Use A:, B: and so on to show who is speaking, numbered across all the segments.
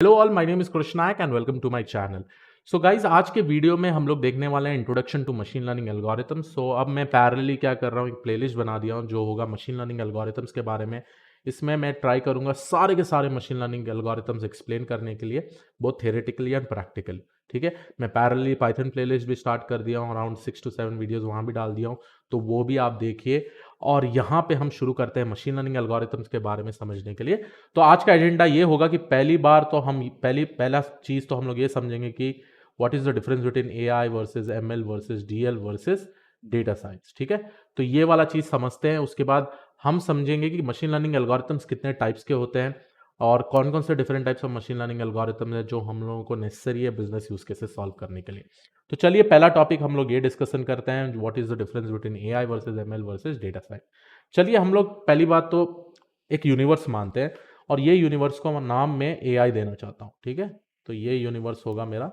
A: Hello all, my name is Krishnayak and welcome to my channel. So guys, आज के video में हम लोग देखने वाले हैं introduction to machine learning algorithms. So अब मैं पैरेलली क्या कर रहा हूँ, एक प्लेलिस्ट बना दिया हूँ जो होगा मशीन लर्निंग एल्गोरिथम्स के बारे में। इसमें मैं ट्राई करूंगा सारे के सारे मशीन लर्निंग एल्गोरिथम्स एक्सप्लेन करने के लिए, बोथ थियोरेटिकली एंड प्रैक्टिकली। ठीक है, मैं पैरेलली पाइथन प्लेलिस्ट भी स्टार्ट कर दिया हूँ, अराउंड 6 to 7 वीडियोज वहाँ भी डाल दिया हूँ, तो वो भी आप देखिए। और यहाँ पे हम शुरू करते हैं मशीन लर्निंग एल्गोरिथम्स के बारे में समझने के लिए। तो आज का एजेंडा ये होगा कि पहली बार तो हम पहला चीज तो हम लोग ये समझेंगे कि what is the difference between AI versus ML versus DL versus data science. ठीक है, तो ये वाला चीज समझते हैं। उसके बाद हम समझेंगे कि मशीन लर्निंग एल्गोरिथम्स कितने टाइप्स के होते हैं और कौन कौन से different types of machine learning algorithms है जो हम लोगों को नेसेसरी है बिजनेस यूज केसेस सॉल्व करने के लिए। तो चलिए, पहला टॉपिक हम लोग ये डिस्कशन करते हैं, what is the difference between AI versus ML versus data science. चलिए, हम लोग पहली बात तो एक यूनिवर्स मानते हैं और ये यूनिवर्स को नाम में एआई देना चाहता हूँ। ठीक है, तो ये यूनिवर्स होगा मेरा,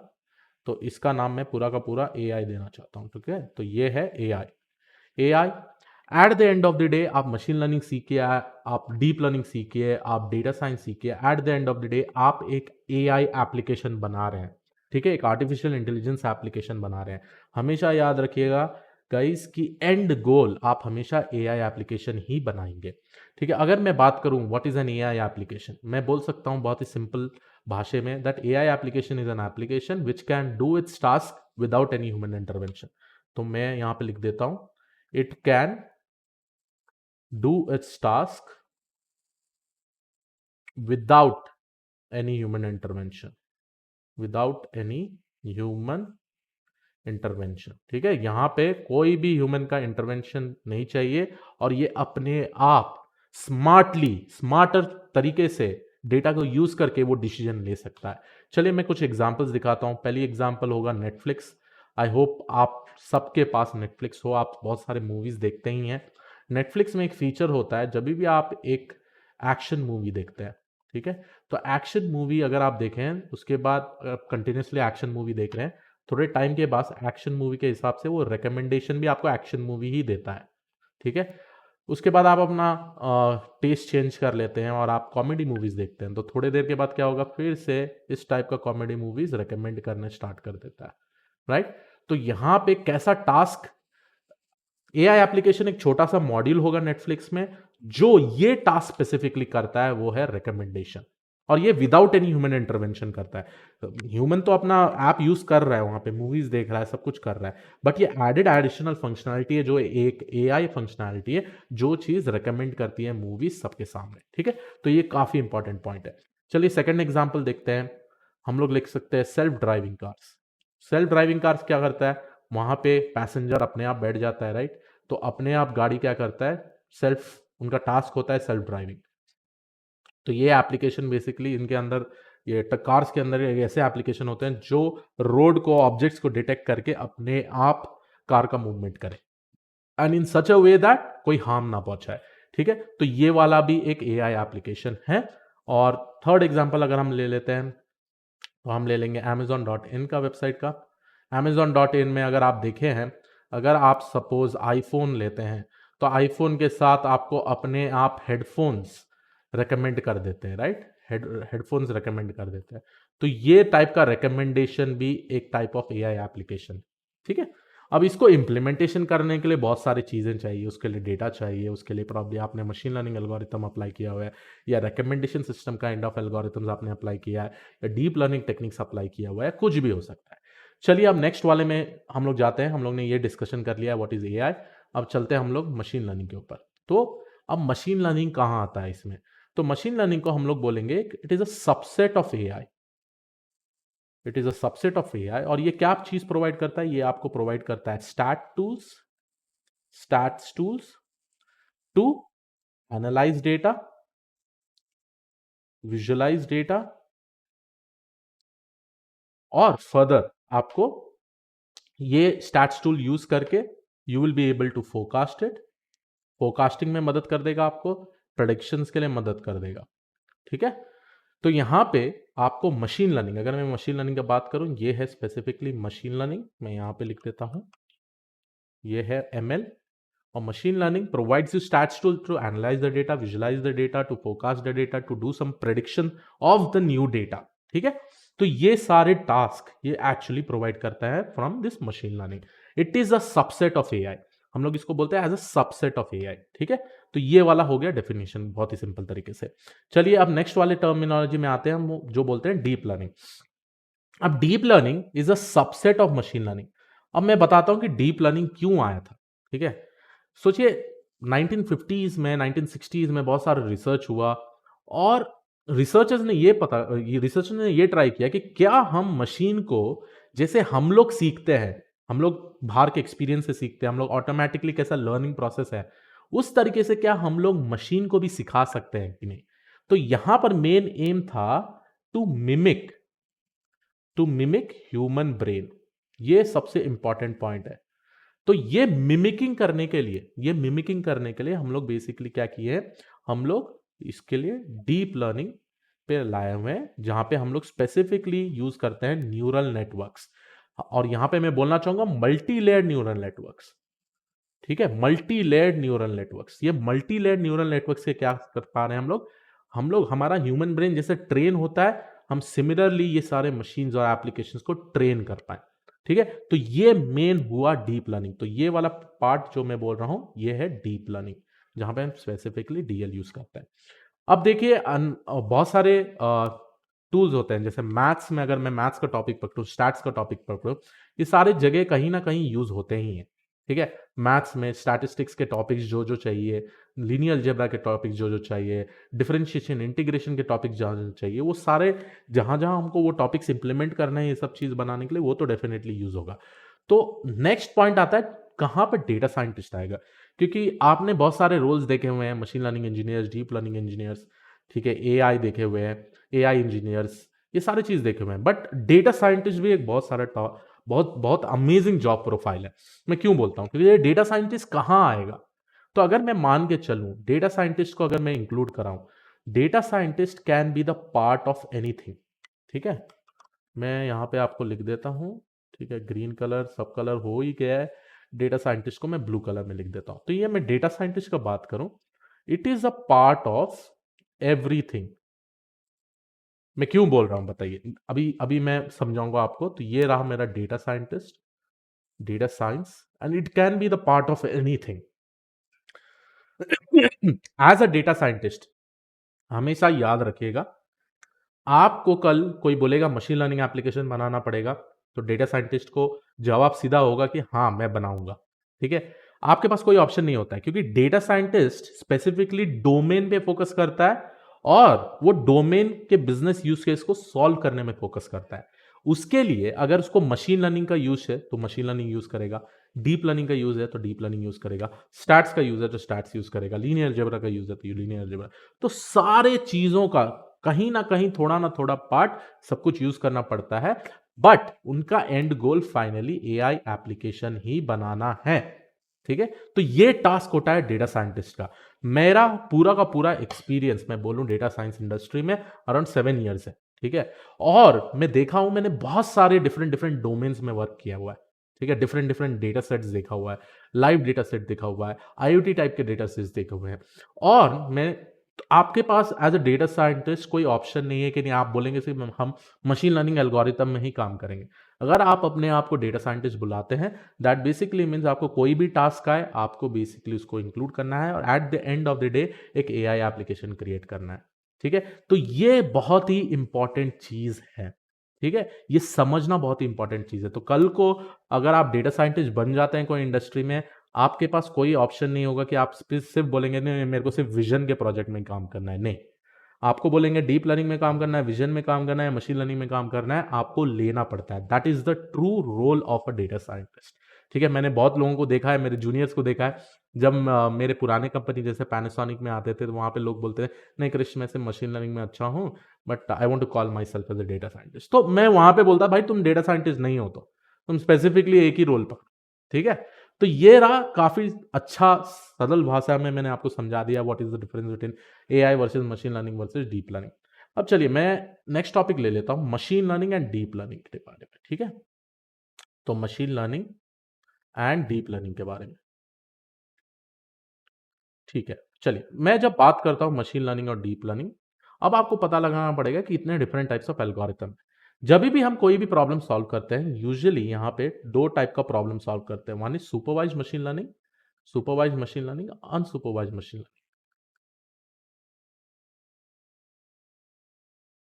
A: तो इसका नाम मैं पूरा का पूरा एआई देना चाहता हूँ। ठीक है, तो ये है AI. AI at the end of the day आप मशीन लर्निंग सीखिए, आप डीप लर्निंग सीखिए, आप डेटा साइंस सीखिए, at the end of the day आप एक एआई एप्लीकेशन बना रहे हैं। ठीक है, एक आर्टिफिशियल इंटेलिजेंस एप्लीकेशन बना रहे हैं। हमेशा याद रखिएगा गाइस कि एंड गोल आप हमेशा एआई एप्लीकेशन ही बनाएंगे। ठीक है, अगर मैं बात करूं what is an AI application, मैं बोल सकता हूं बहुत ही सिंपल भाषा में that AI application is an application which can do it's task without any human intervention. तो मैं यहां पे लिख देता हूं, it can do its task without any human intervention, without any human intervention. ठीक है, यहां पे कोई भी ह्यूमन का इंटरवेंशन नहीं चाहिए और ये अपने आप स्मार्टर तरीके से डेटा को यूज करके वो डिसीजन ले सकता है। चलिए, मैं कुछ एग्जांपल्स दिखाता हूं। पहली एग्जांपल होगा नेटफ्लिक्स। आई होप आप सबके पास नेटफ्लिक्स हो, आप बहुत सारे मूवीज देखते ही हैं। नेटफ्लिक्स में एक फीचर होता है, जब भी आप एक एक्शन मूवी देखते हैं, ठीक है, तो एक्शन मूवी अगर आप देखें, उसके बाद कंटिन्यूसली एक्शन मूवी देख रहे हैं, थोड़े टाइम के बाद एक्शन मूवी के हिसाब से वो रिकमेंडेशन भी आपको एक्शन मूवी ही देता है। ठीक है, उसके बाद आप अपना टेस्ट चेंज कर लेते हैं और आप कॉमेडी मूवीज देखते हैं, तो थोड़ी देर के बाद क्या होगा, फिर से इस टाइप का कॉमेडी मूवीज रिकमेंड करना स्टार्ट कर देता है। राइट, तो यहां पे कैसा टास्क, एआई एप्लीकेशन एक छोटा सा मॉड्यूल होगा नेटफ्लिक्स में जो ये टास्क स्पेसिफिकली करता है, वो है रिकमेंडेशन। और ये विदाउट एनी ह्यूमन इंटरवेंशन करता है। ह्यूमन तो अपना ऐप यूज कर रहा है, वहां पे मूवीज देख रहा है, सब कुछ कर रहा है, बट ये एडेड एडिशनल फंक्शनैलिटी है जो एक एआई फंक्शनैलिटी है जो चीज रिकमेंड करती है मूवीज सबके सामने। ठीक है, तो ये काफी इंपॉर्टेंट पॉइंट है। चलिए, सेकंड एग्जांपल देखते हैं। हम लोग लिख सकते हैं self driving cars. Self driving cars क्या करता है, वहां पे पैसेंजर अपने आप बैठ जाता है, राइट, तो अपने आप गाड़ी क्या करता है, सेल्फ, उनका टास्क होता है सेल्फ ड्राइविंग। तो ये एप्लीकेशन बेसिकली इनके अंदर, ये कार्स के अंदर ये ऐसे एप्लीकेशन होते हैं जो रोड को, ऑब्जेक्ट्स को डिटेक्ट करके अपने आप कार का मूवमेंट करे and in such a way that कोई हार्म ना पहुंचाए। ठीक है, तो ये वाला भी एक एआई एप्लीकेशन है। और थर्ड एग्जांपल अगर हम ले लेते हैं, तो हम ले लेंगे amazon.in का, वेबसाइट का। amazon.in में अगर आप देखे हैं, अगर आप सपोज आईफोन लेते हैं, तो आईफोन के साथ आपको अपने आप हेडफोन्स रेकमेंड कर देते हैं, राइट, हेडफोन्स रेकमेंड कर देते हैं। तो ये टाइप का रिकमेंडेशन भी एक टाइप ऑफ एआई एप्लीकेशन। ठीक है, अब इसको इम्प्लीमेंटेशन करने के लिए बहुत सारी चीज़ें चाहिए, उसके लिए डेटा चाहिए, उसके लिए प्रॉब्लम आपने मशीन लर्निंग एल्गोरिथम अप्लाई किया हुआ है, या recommendation system kind of algorithms आपने अप्लाई किया है, या डीप लर्निंग टेक्निक्स अप्लाई किया हुआ है, कुछ भी हो सकता है। चलिए, अब नेक्स्ट वाले में हम लोग जाते हैं। हम लोग ने ये डिस्कशन कर लिया व्हाट इज एआई। अब चलते हैं हम लोग मशीन लर्निंग के ऊपर। तो अब मशीन लर्निंग कहाँ आता है इसमें, तो मशीन लर्निंग को हम लोग बोलेंगे it is a subset of AI. It is a subset of AI. और ये क्या चीज प्रोवाइड करता है, ये आपको प्रोवाइड करता है stats tools to analyse data, visualise data, और फर्दर आपको ये स्टैट्स टूल यूज करके you will be able to forecast it. Forecasting में मदद कर देगा, आपको प्रेडिक्शंस के लिए मदद कर देगा। ठीक है, तो यहां पे आपको मशीन लर्निंग, अगर मैं मशीन लर्निंग की बात करूं, ये है स्पेसिफिकली मशीन लर्निंग। मैं यहां पे लिख देता हूं, ये है एमएल। और machine learning provides you stats tool to analyse the data, visualise the data, to forecast the data, to do some prediction of the new data. ठीक है। तो ये सारे टास्क ये एक्चुअली प्रोवाइड करता है from this machine learning. It is a subset of AI, हम लोग इसको बोलते हैं as a subset of AI. ठीक है, तो ये वाला हो गया डेफिनेशन बहुत ही सिंपल तरीके से। चलिए अब नेक्स्ट वाले टर्मिनोलॉजी में आते हैं, हम जो बोलते हैं डीप लर्निंग। अब deep learning is a subset of machine learning. अब मैं बताता हूं कि डीप लर्निंग क्यों आया था। ठीक है, सोचिए 1950s में 1960s में बहुत सारा रिसर्च हुआ, और रिसर्चर्स ने ये ट्राई किया कि क्या हम मशीन को, जैसे हम लोग सीखते हैं, हम लोग बाहर के एक्सपीरियंस से सीखते हैं, हम लोग ऑटोमेटिकली कैसा लर्निंग प्रोसेस है, उस तरीके से क्या हम लोग मशीन को भी सिखा सकते हैं कि नहीं। तो यहां पर मेन एम था to mimic to mimic human brain. ये सबसे इंपॉर्टेंट पॉइंट है। तो ये मिमिकिंग करने के लिए हम लोग बेसिकली क्या किए, हम लोग इसके लिए डीप लर्निंग पे लाए हुए हैं, जहां पे हम लोग स्पेसिफिकली यूज करते हैं न्यूरल नेटवर्क्स। और यहां पे मैं बोलना चाहूंगा मल्टी लेयर्ड न्यूरल नेटवर्क्स। ठीक है, मल्टी लेयर्ड न्यूरल नेटवर्क्स। ये मल्टी लेयर्ड न्यूरल नेटवर्क से क्या कर पा रहे हैं हम लोग हमारा ह्यूमन ब्रेन जैसे ट्रेन होता है, हम सिमिलरली ये सारे मशीन्स और एप्लीकेशंस को ट्रेन कर पाए। ठीक है, तो ये मेन हुआ डीप लर्निंग। तो ये वाला पार्ट जो मैं बोल रहा हूं ये है डीप लर्निंग, जहां पे हम स्पेसिफिकली डीएल यूज करते हैं। अब देखिए बहुत सारे टूल्स होते हैं, जैसे मैथ्स में, अगर मैं मैथ्स का टॉपिक पकड़ूं, स्टैट्स का टॉपिक पकड़ूं, ये सारे जगह कहीं ना कहीं यूज होते ही हैं। ठीक है, मैथ्स में स्टैटिस्टिक्स के टॉपिक्स जो जो चाहिए, लीनियर अलजेब्रा के टॉपिक्स जो जो चाहिए, डिफरेंशिएशन इंटीग्रेशन के टॉपिक्स जहाँ जो चाहिए, वो सारे जहाँ जहाँ हमको वो टॉपिक्स इंप्लीमेंट करना है ये सब चीज़ बनाने के लिए, वो तो डेफिनेटली यूज होगा। तो नेक्स्ट पॉइंट आता है कहाँ पर डेटा साइंटिस्ट आएगा, क्योंकि आपने बहुत सारे रोल्स देखे हुए हैं, machine learning engineers, deep learning engineers, ठीक है, एआई देखे हुए हैं, एआई इंजीनियर्स, ये सारी चीज देखे हुए हैं। बट डेटा साइंटिस्ट भी एक बहुत सारा बहुत बहुत अमेजिंग जॉब प्रोफाइल है। मैं क्यों बोलता हूँ, क्योंकि ये डेटा साइंटिस्ट कहाँ आएगा। तो अगर मैं मान के चलूं, डेटा साइंटिस्ट को अगर मैं इंक्लूड कराऊं, data scientist can be the part of anything. ठीक है, मैं यहाँ पे आपको लिख देता हूँ। ठीक है, ग्रीन कलर सब कलर हो ही गया है, डेटा साइंटिस्ट को मैं ब्लू कलर में लिख देता हूँ। तो ये मैं डेटा साइंटिस्ट का बात करूं, it is a part of everything. मैं क्यों बोल रहा हूं बताइए, अभी अभी मैं समझाऊंगा आपको। तो ये रहा मेरा data scientist, data science, and it can be the part of anything. As a data scientist हमेशा याद रखिएगा, आपको कल कोई बोलेगा मशीन लर्निंग एप्लीकेशन बनाना पड़ेगा, तो डेटा साइंटिस्ट को जवाब सीधा होगा कि हाँ मैं बनाऊंगा। ठीक है, आपके पास कोई ऑप्शन नहीं होता है, क्योंकि डेटा साइंटिस्ट स्पेसिफिकली डोमेन पे फोकस करता है, और वो डोमेन के बिजनेस यूज केस को सॉल्व करने में फोकस करता है। उसके लिए अगर उसको मशीन लर्निंग का यूज है तो मशीन लर्निंग यूज करेगा, डीप लर्निंग का यूज है तो डीप लर्निंग यूज करेगा, स्टैट्स का यूज है तो स्टैट्स यूज करेगा, लीनियर अलजेब्रा का यूज है तो लीनियर अलजेब्रा। तो सारे चीजों का कहीं ना थोड़ा पार्ट सब कुछ यूज करना पड़ता है, बट उनका end goal finally AI application ही बनाना है। ठीक है, तो ये टास्क होता है डेटा साइंटिस्ट का। मेरा पूरा का पूरा एक्सपीरियंस मैं बोलूं डेटा साइंस इंडस्ट्री में अराउंड 7 years है। ठीक है, और मैं देखा हूं, मैंने बहुत सारे डिफरेंट डिफरेंट डोमेन्स में वर्क किया हुआ है। ठीक है, डिफरेंट डिफरेंट डेटा सेट्स देखा हुआ है, लाइव डेटा सेट देखा हुआ है, आईओटी टाइप के डेटा सेट्स देखे हुए हैं। और मैं, तो आपके पास एज अ डेटा साइंटिस्ट कोई ऑप्शन नहीं है कि नहीं आप बोलेंगे सिर्फ हम मशीन लर्निंग एल्गोरिथम में ही काम करेंगे। अगर आप अपने आप को डेटा साइंटिस्ट बुलाते हैं, दैट बेसिकली मीन्स आपको कोई भी टास्क आए आपको बेसिकली उसको इंक्लूड करना है, और at the end of the day एक एआई एप्लीकेशन क्रिएट करना है। ठीक है, तो ये बहुत ही इंपॉर्टेंट चीज है। ठीक है, ये समझना बहुत ही इंपॉर्टेंट चीज है। तो कल को अगर आप डेटा साइंटिस्ट बन जाते हैं कोई इंडस्ट्री में, आपके पास कोई ऑप्शन नहीं होगा कि आप सिर्फ बोलेंगे नहीं मेरे को सिर्फ विजन के प्रोजेक्ट में काम करना है। नहीं, आपको बोलेंगे डीप लर्निंग में काम करना है, विजन में काम करना है, मशीन लर्निंग में काम करना है, आपको लेना पड़ता है। That is the true role of a data scientist. ठीक है, मैंने बहुत लोगों को देखा है, मेरे जूनियर्स को देखा है, जब मेरे पुराने कंपनी जैसे पैनासोनिक में आते थे तो वहां पे लोग बोलते थे नहीं कृष्ण मैं से मशीन लर्निंग में अच्छा हूं, but I want to call myself as a data scientist. तो मैं वहां पे बोलता भाई तुम डेटा साइंटिस्ट नहीं हो, तो तुम स्पेसिफिकली एक ही रोल पकड़ो। ठीक है, तो ये रहा काफी अच्छा सरल भाषा में मैंने आपको समझा दिया what is the difference between AI versus machine learning versus deep learning. अब चलिए मैं नेक्स्ट टॉपिक ले लेता हूं, machine learning and deep learning के बारे में। ठीक है, तो machine learning and deep learning के बारे में। ठीक है, चलिए मैं जब बात करता हूं मशीन लर्निंग और डीप लर्निंग, अब आपको पता लगाना पड़ेगा कि इतने डिफरेंट टाइप्स ऑफ एल्गोरिथम है। जब भी हम कोई भी प्रॉब्लम सॉल्व करते हैं, यूजुअली यहाँ पे दो टाइप का प्रॉब्लम सॉल्व करते हैं। One is supervise machine learning, unsupervise machine learning.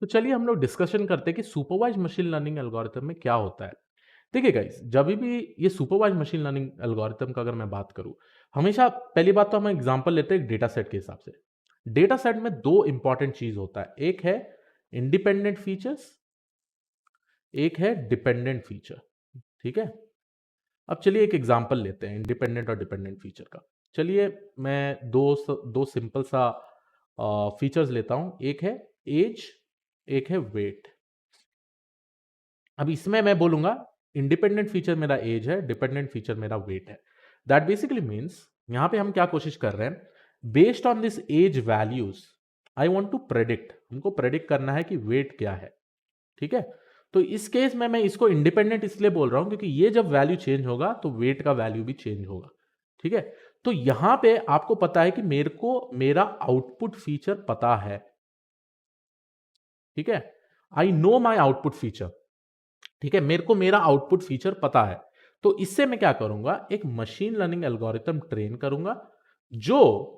A: तो चलिए हम लोग डिस्कशन करते हैं कि सुपरवाइज मशीन लर्निंग एल्गोरिथम में क्या होता है। देखिए गाइस, जब भी ये सुपरवाइज मशीन लर्निंग एल्गोरिथम का अगर मैं बात करूं, हमेशा पहली बात तो हम एग्जांपल लेते हैं एक डेटा सेट के हिसाब से। डेटा सेट में दो इंपॉर्टेंट चीज होता है, एक है इंडिपेंडेंट फीचर्स, एक है डिपेंडेंट फीचर। ठीक है। अब चलिए एक एग्जांपल लेते हैं इंडिपेंडेंट और डिपेंडेंट फीचर का। चलिए मैं दो सिंपल सा फीचर्स लेता हूं, एक है एज, एक है वेट। अब इसमें मैं बोलूंगा इंडिपेंडेंट फीचर मेरा एज है, डिपेंडेंट फीचर मेरा वेट है। दैट बेसिकली मीन्स यहां पे हम क्या कोशिश कर रहे हैं, based on this age values I want to predict, हमको प्रेडिक्ट करना है कि वेट क्या है। ठीक है। तो इस केस में मैं इसको इंडिपेंडेंट इसलिए बोल रहा हूं क्योंकि ये जब वैल्यू चेंज होगा तो वेट का वैल्यू भी चेंज होगा। ठीक है। तो यहां पे आपको पता है कि मेरे को मेरा आउटपुट फीचर पता है। ठीक है। I know my output feature. ठीक है, मेरे को मेरा आउटपुट फीचर पता है। तो इससे मैं क्या करूंगा, एक मशीन लर्निंग एल्गोरिथम ट्रेन करूंगा जो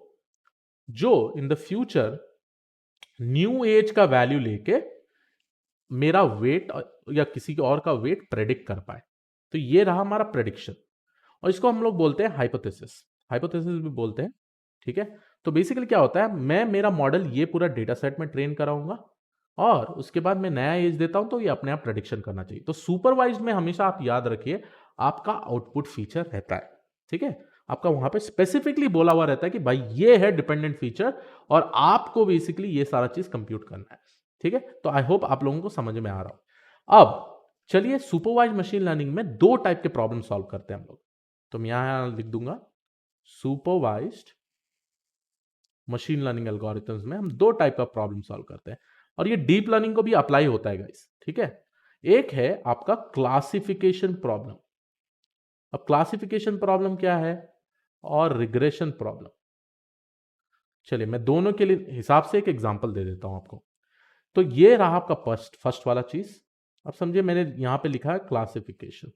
A: जो in the future new age का वैल्यू लेके मेरा वेट या किसी और का वेट प्रेडिक्ट कर पाए। तो ये रहा हमारा प्रेडिक्शन, और इसको हम लोग बोलते हैं हाइपोथेसिस, हाइपोथेसिस भी बोलते हैं। ठीक है। तो बेसिकली क्या होता है, मैं मेरा मॉडल ये पूरा डेटा सेट में ट्रेन कराऊंगा और उसके बाद मैं नया एज देता हूं तो ये अपने आप प्रेडिक्शन करना चाहिए। तो सुपरवाइज में हमेशा आप याद रखिए आपका आउटपुट फीचर रहता है। ठीक है। आपका वहां पे स्पेसिफिकली बोला हुआ रहता है कि भाई ये है डिपेंडेंट फीचर और आपको बेसिकली ये सारा चीज कंप्यूट करना है। ठीक है। तो आई होप आप लोगों को समझ में आ रहा हो। अब चलिए सुपरवाइज मशीन लर्निंग में दो टाइप के प्रॉब्लम सॉल्व करते हैं हम लोग। तो मैं यहां लिख दूंगा सुपरवाइज्ड मशीन लर्निंग एल्गोरिथम्स में हम दो टाइप का प्रॉब्लम सॉल्व करते हैं, और ये डीप लर्निंग को भी अप्लाई होता है गाइस। ठीक है। एक है आपका क्लासिफिकेशन प्रॉब्लम। अब क्लासिफिकेशन प्रॉब्लम क्या है, और रिग्रेशन प्रॉब्लम। चलिए मैं दोनों के लिए हिसाब से एक एग्जांपल दे देता हूं आपको। तो ये रहा आपका फर्स्ट फर्स्ट वाला चीज। अब समझिए मैंने यहां पे लिखा है क्लासिफिकेशन।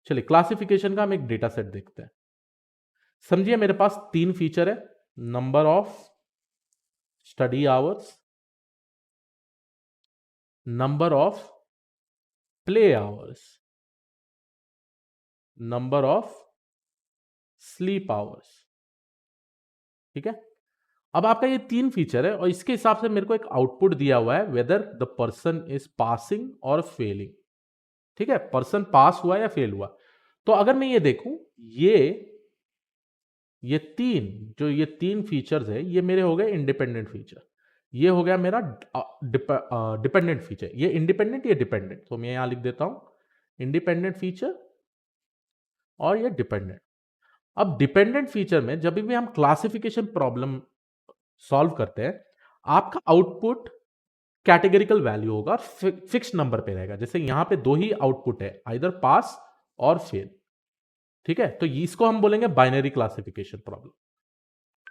A: चलिए क्लासिफिकेशन का हम एक डेटा सेट देखते हैं। समझिए मेरे पास तीन फीचर है, number of study hours, number of play hours, number of sleep hours. ठीक है। अब आपका ये तीन फीचर है और इसके हिसाब से मेरे को एक आउटपुट दिया हुआ है, whether the person is passing और फेलिंग। ठीक है, पर्सन पास हुआ या फेल हुआ। तो अगर मैं ये देखूं, ये ये तीन फीचर्स है, ये मेरे हो गए इंडिपेंडेंट फीचर। ये हो गया मेरा डिपेंडेंट फीचर। ये इंडिपेंडेंट, ये डिपेंडेंट। तो मैं यहां लिख देता हूं इंडिपेंडेंट फीचर और ये डिपेंडेंट। अब डिपेंडेंट फीचर में जब भी हम क्लासिफिकेशन प्रॉब्लम सॉल्व करते हैं, आपका आउटपुट कैटेगरिकल वैल्यू होगा और फिक्स नंबर पे रहेगा। जैसे यहां पे दो ही आउटपुट है, आइदर पास और फेल। ठीक है। तो इसको हम बोलेंगे बाइनरी क्लासिफिकेशन प्रॉब्लम।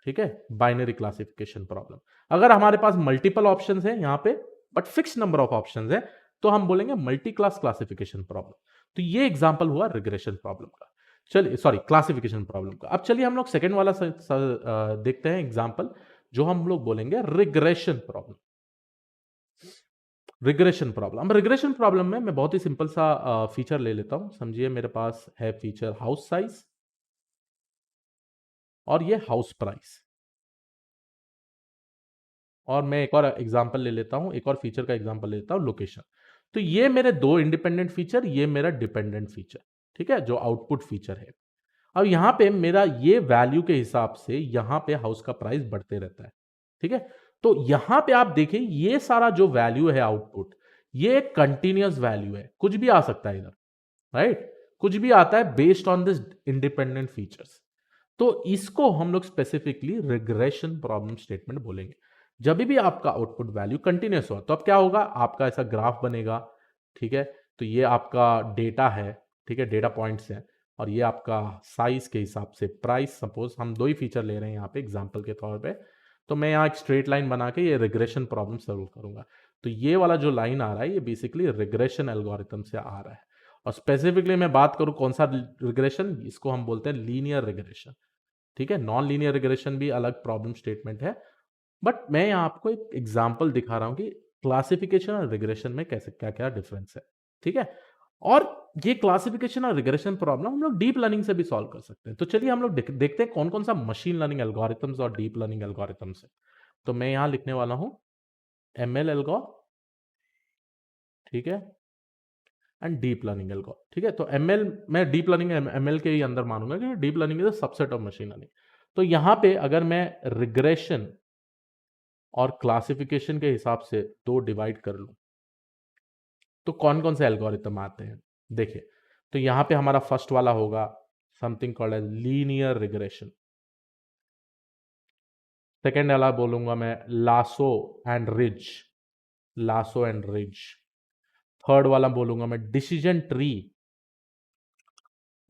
A: ठीक है, बाइनरी क्लासिफिकेशन प्रॉब्लम। अगर हमारे पास मल्टीपल ऑप्शंस हैं यहां पे but fix number of options है, तो हम बोलेंगे मल्टी क्लास क्लासिफिकेशन प्रॉब्लम। तो ये एग्जांपल हुआ रिग्रेशन प्रॉब्लम का। चलिए सॉरी, क्लासिफिकेशन प्रॉब्लम का। अब चलिए हम लोग सेकंड वाला देखते हैं एग्जांपल, जो हम लोग बोलेंगे रिग्रेशन प्रॉब्लम। Regression problem. अब रिग्रेशन प्रॉब्लम में मैं बहुत ही सिंपल सा फीचर ले लेता हूं। समझिए मेरे पास है फीचर हाउस साइज और ये हाउस प्राइस, और मैं एक और एग्जांपल ले लेता हूं, एक और फीचर का एग्जांपल ले लेता हूं लोकेशन। तो ये मेरे दो इंडिपेंडेंट फीचर, ये मेरा डिपेंडेंट फीचर। ठीक है, जो आउटपुट फीचर है। अब यहां पे मेरा ये वैल्यू के हिसाब से यहां पे हाउस का प्राइस बढ़ते रहता है। ठीक है। तो यहां पे आप देखें, ये सारा जो वैल्यू है आउटपुट, ये कंटिन्यूअस वैल्यू है, कुछ भी आ सकता है इधर, राइट। कुछ भी आता है based on this independent features. तो इसको हम लोग स्पेसिफिकली रिग्रेशन प्रॉब्लम स्टेटमेंट बोलेंगे। जब भी आपका आउटपुट वैल्यू कंटिन्यूअस हो तो अब क्या होगा, आपका ऐसा ग्राफ बनेगा। ठीक है। तो ये आपका डेटा है, ठीक है, डेटा पॉइंट्स है, और ये आपका साइज के हिसाब से प्राइस, सपोज हम दो ही फीचर ले रहे हैं यहाँ पे एग्जांपल के तौर पे। तो मैं यहाँ एक स्ट्रेट लाइन बना के ये रिग्रेशन प्रॉब्लम सॉल्व करूंगा। तो ये वाला जो लाइन आ रहा है ये बेसिकली रिग्रेशन एल्गोरिथम से आ रहा है। और स्पेसिफिकली मैं बात करूं कौन सा रिग्रेशन, इसको हम बोलते हैं लीनियर रिग्रेशन। ठीक है, नॉन लीनियर रिग्रेशन भी अलग प्रॉब्लम स्टेटमेंट है, बट मैं यहाँ आपको एक एग्जांपल दिखा रहा हूं कि क्लासिफिकेशन और रिग्रेशन में कैसे क्या क्या डिफरेंस है। ठीक है, और ये क्लासिफिकेशन और रिग्रेशन प्रॉब्लम हम लोग डीप लर्निंग से भी सॉल्व कर सकते हैं। तो चलिए हम लोग देखते हैं कौन कौन सा मशीन लर्निंग एल्गोरिथम्स और डीप लर्निंग एल्गोरिथम्स है। तो मैं यहां लिखने वाला हूं एमएल एल्गो, ठीक है, एंड डीप लर्निंग एल्गो। ठीक है, तो एमएल मैं डीप लर्निंग एमएल के ही अंदर मानूंगा कि deep learning is a subset of machine learning. तो यहां पे अगर मैं रिग्रेशन और क्लासिफिकेशन के हिसाब से दो डिवाइड कर लूं तो कौन कौन से एल्गोरिथम आते हैं देखिए। तो यहां पे हमारा फर्स्ट वाला होगा something called as linear regression. Second वाला बोलूंगा मैं lasso and ridge, lasso and ridge. Third वाला बोलूंगा मैं डिसीजन ट्री।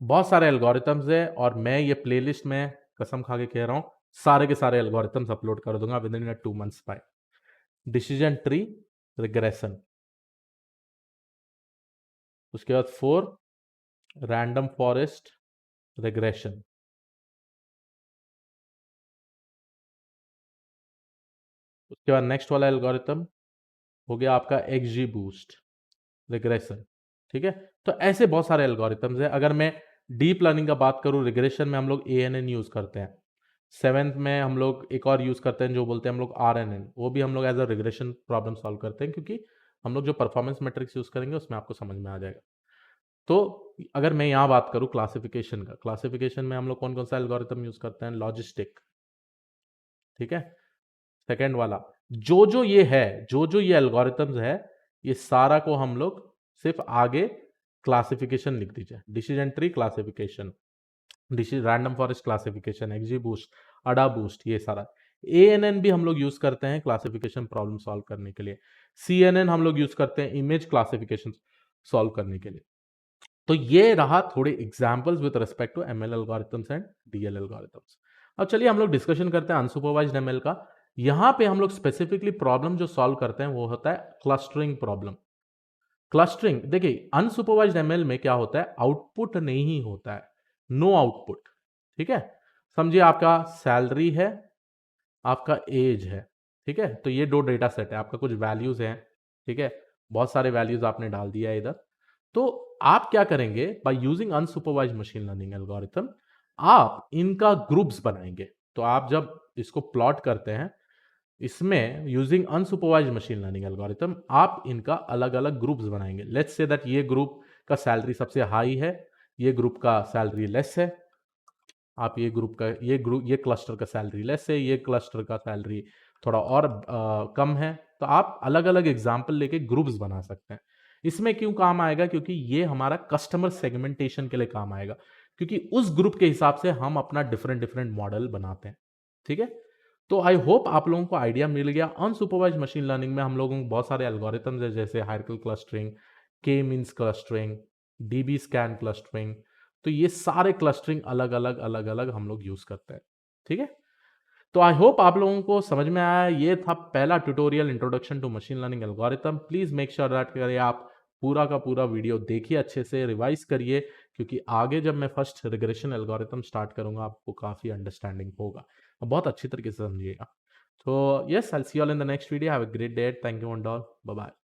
A: बहुत सारे एल्गोरिथम्स है और मैं ये प्लेलिस्ट में कसम खा के कह रहा हूं सारे के सारे एल्गोरिथम्स अपलोड कर दूंगा within 2 months by. Decision tree, regression, उसके बाद 4 रैंडम फॉरेस्ट रिग्रेशन, उसके बाद नेक्स्ट वाला एल्गोरिथम हो गया आपका एक्सजी बूस्ट रिग्रेशन। ठीक है, तो ऐसे बहुत सारे एल्गोरिथम्स है। अगर मैं डीप लर्निंग का बात करूं, रिग्रेशन में हम लोग ANN यूज करते हैं। सेवेंथ में हम लोग एक और यूज करते हैं जो बोलते हैं हम लोग RNN, वो भी हम लोग as a regression problem solve करते हैं, क्योंकि हम लोग जो परफॉर्मेंस मैट्रिक्स यूज करेंगे उसमें आपको समझ में आ जाएगा। तो अगर मैं यहाँ बात करूँ क्लासिफिकेशन का, क्लासिफिकेशन में हम लोग कौन कौन सा एल्गोरिथम यूज करते हैं, लॉजिस्टिक। ठीक है, सेकेंड वाला जो ये है, जो ये एल्गोरिथम्स है, ये सारा को हम लोग सिर्फ आगे क्लासिफिकेशन लिख दीजिए। Decision tree classification, random forest classification, XGBoost, AdaBoost, ये सारा। ANN भी हम लोग यूज करते हैं क्लासिफिकेशन प्रॉब्लम सॉल्व करने के लिए। CNN हम लोग यूज करते हैं इमेज क्लासिफिकेशन सॉल्व करने के लिए। तो ये रहा थोड़े examples with respect to ML algorithms and DL algorithms. अब चलिए हम लोग डिस्कशन करते हैं अनसुपरवाइज्ड ML का। यहां पे हम लोग स्पेसिफिकली प्रॉब्लम जो सॉल्व करते हैं वो होता है क्लस्टरिंग प्रॉब्लम। क्लस्टरिंग देखिए, अनसुपरवाइज्ड ML में क्या होता है, आउटपुट नहीं होता है, नो आउटपुट। ठीक है, समझिए आपका सैलरी है, आपका एज है। ठीक है, तो ये दो डेटा सेट है, आपका कुछ वैल्यूज हैं। ठीक है, बहुत सारे वैल्यूज आपने डाल दिया है इधर। तो आप क्या करेंगे, by using unsupervised machine learning algorithm आप इनका ग्रुप्स बनाएंगे। तो आप जब इसको प्लॉट करते हैं इसमें using unsupervised machine learning algorithm आप इनका अलग अलग ग्रुप्स बनाएंगे। लेट्स से दैट ये ग्रुप का सैलरी सबसे हाई है, ये ग्रुप का सैलरी लेस है, आप ये ग्रुप का ये क्लस्टर का सैलरी लेस है, ये क्लस्टर का सैलरी थोड़ा और कम है। तो आप अलग अलग एग्जाम्पल लेके ग्रुप्स बना सकते हैं। इसमें क्यों काम आएगा, क्योंकि ये हमारा कस्टमर सेगमेंटेशन के लिए काम आएगा, क्योंकि उस ग्रुप के हिसाब से हम अपना डिफरेंट डिफरेंट मॉडल बनाते हैं। ठीक है, तो आई होप आप लोगों को आइडिया मिल गया। अनसुपरवाइज्ड मशीन लर्निंग में हम लोगों को बहुत सारे एल्गोरिथम्स है, जैसे हायरार्किकल क्लस्टरिंग, के means clustering, dB scan clustering. तो ये सारे क्लस्टरिंग अलग अलग अलग अलग हम लोग यूज करते हैं। ठीक है, तो आई होप आप लोगों को समझ में आया। ये था पहला tutorial introduction to machine learning algorithm. Please make sure that करिए आप पूरा का पूरा वीडियो देखिए, अच्छे से रिवाइज करिए, क्योंकि आगे जब मैं फर्स्ट रिग्रेशन एल्गोरिथम स्टार्ट करूंगा आपको काफी अंडरस्टैंडिंग होगा और बहुत अच्छी तरीके से समझिएगा। तो yes, I will see you all in the next video. Have a great day, thank you and all, bye bye.